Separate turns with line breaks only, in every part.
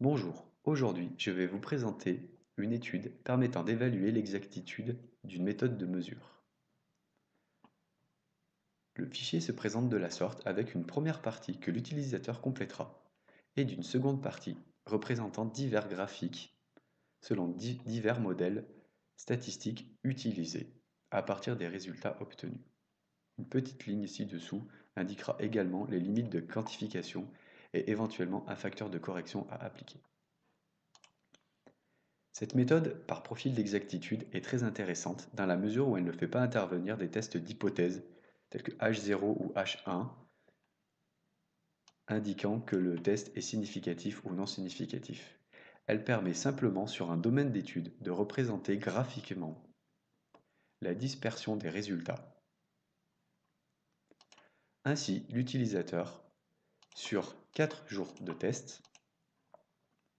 Bonjour, aujourd'hui je vais vous présenter une étude permettant d'évaluer l'exactitude d'une méthode de mesure. Le fichier se présente de la sorte avec une première partie que l'utilisateur complétera et d'une seconde partie représentant divers graphiques selon divers modèles statistiques utilisés à partir des résultats obtenus. Une petite ligne ci-dessous indiquera également les limites de quantification et éventuellement un facteur de correction à appliquer. Cette méthode par profil d'exactitude est très intéressante dans la mesure où elle ne fait pas intervenir des tests d'hypothèse tels que H0 ou H1 indiquant que le test est significatif ou non significatif. Elle permet simplement sur un domaine d'étude de représenter graphiquement la dispersion des résultats. Ainsi, l'utilisateur, sur 4 jours de test,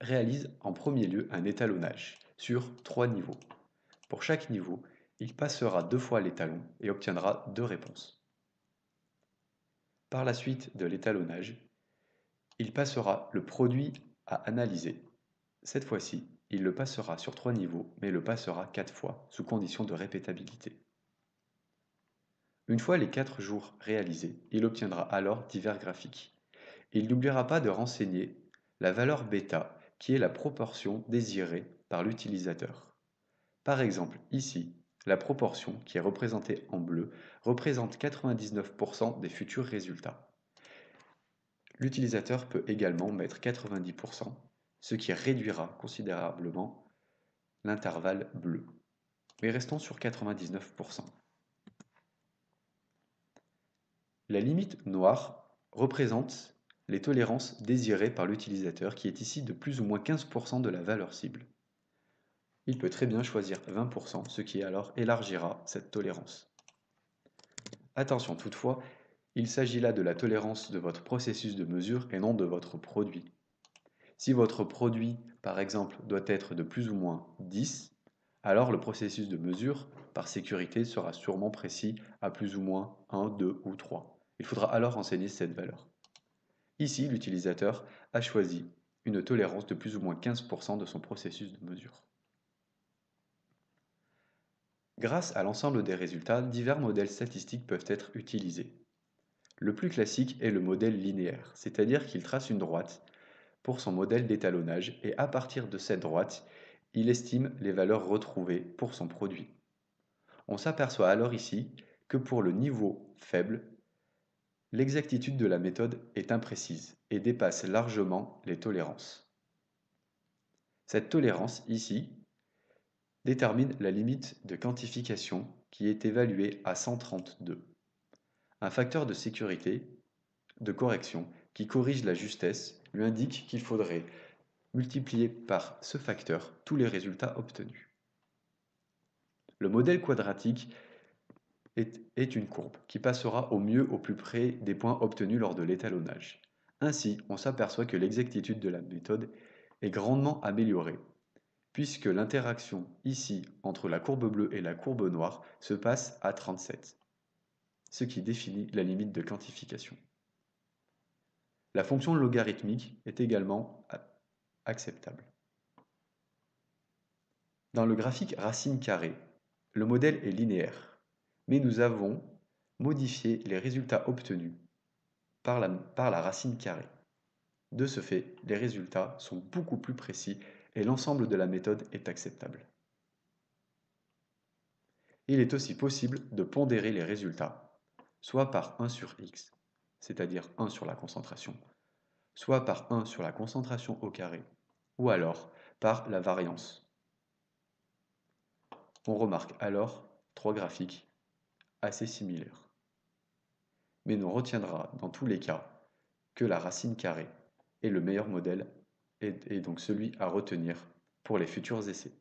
réalise en premier lieu un étalonnage sur 3 niveaux. Pour chaque niveau, il passera 2 fois l'étalon et obtiendra 2 réponses. Par la suite de l'étalonnage, il passera le produit à analyser. Cette fois-ci, il le passera sur 3 niveaux, mais le passera 4 fois, sous condition de répétabilité. Une fois les 4 jours réalisés, il obtiendra alors divers graphiques. Il n'oubliera pas de renseigner la valeur bêta, qui est la proportion désirée par l'utilisateur. Par exemple, ici, la proportion, qui est représentée en bleu, représente 99% des futurs résultats. L'utilisateur peut également mettre 90%, ce qui réduira considérablement l'intervalle bleu. Mais restons sur 99%. La limite noire représente les tolérances désirées par l'utilisateur qui est ici de plus ou moins 15% de la valeur cible. Il peut très bien choisir 20%, ce qui alors élargira cette tolérance. Attention toutefois, il s'agit là de la tolérance de votre processus de mesure et non de votre produit. Si votre produit, par exemple, doit être de plus ou moins 10, alors le processus de mesure, par sécurité, sera sûrement précis à plus ou moins 1, 2 ou 3. Il faudra alors renseigner cette valeur. Ici, l'utilisateur a choisi une tolérance de plus ou moins 15% de son processus de mesure. Grâce à l'ensemble des résultats, divers modèles statistiques peuvent être utilisés. Le plus classique est le modèle linéaire, c'est-à-dire qu'il trace une droite pour son modèle d'étalonnage et à partir de cette droite, il estime les valeurs retrouvées pour son produit. On s'aperçoit alors ici que pour le niveau faible, l'exactitude de la méthode est imprécise et dépasse largement les tolérances. Cette tolérance ici détermine la limite de quantification qui est évaluée à 132. Un facteur de sécurité, de correction, qui corrige la justesse, lui indique qu'il faudrait multiplier par ce facteur tous les résultats obtenus. Le modèle quadratique est une courbe qui passera au mieux au plus près des points obtenus lors de l'étalonnage. Ainsi, on s'aperçoit que l'exactitude de la méthode est grandement améliorée, puisque l'interaction ici entre la courbe bleue et la courbe noire se passe à 37, ce qui définit la limite de quantification. La fonction logarithmique est également acceptable. Dans le graphique racine carrée, le modèle est linéaire, mais nous avons modifié les résultats obtenus par la racine carrée. De ce fait, les résultats sont beaucoup plus précis et l'ensemble de la méthode est acceptable. Il est aussi possible de pondérer les résultats, soit par 1 sur x, c'est-à-dire 1 sur la concentration, soit par 1 sur la concentration au carré, ou alors par la variance. On remarque alors 3 graphiques assez similaires. Mais on retiendra dans tous les cas que la racine carrée est le meilleur modèle et donc celui à retenir pour les futurs essais.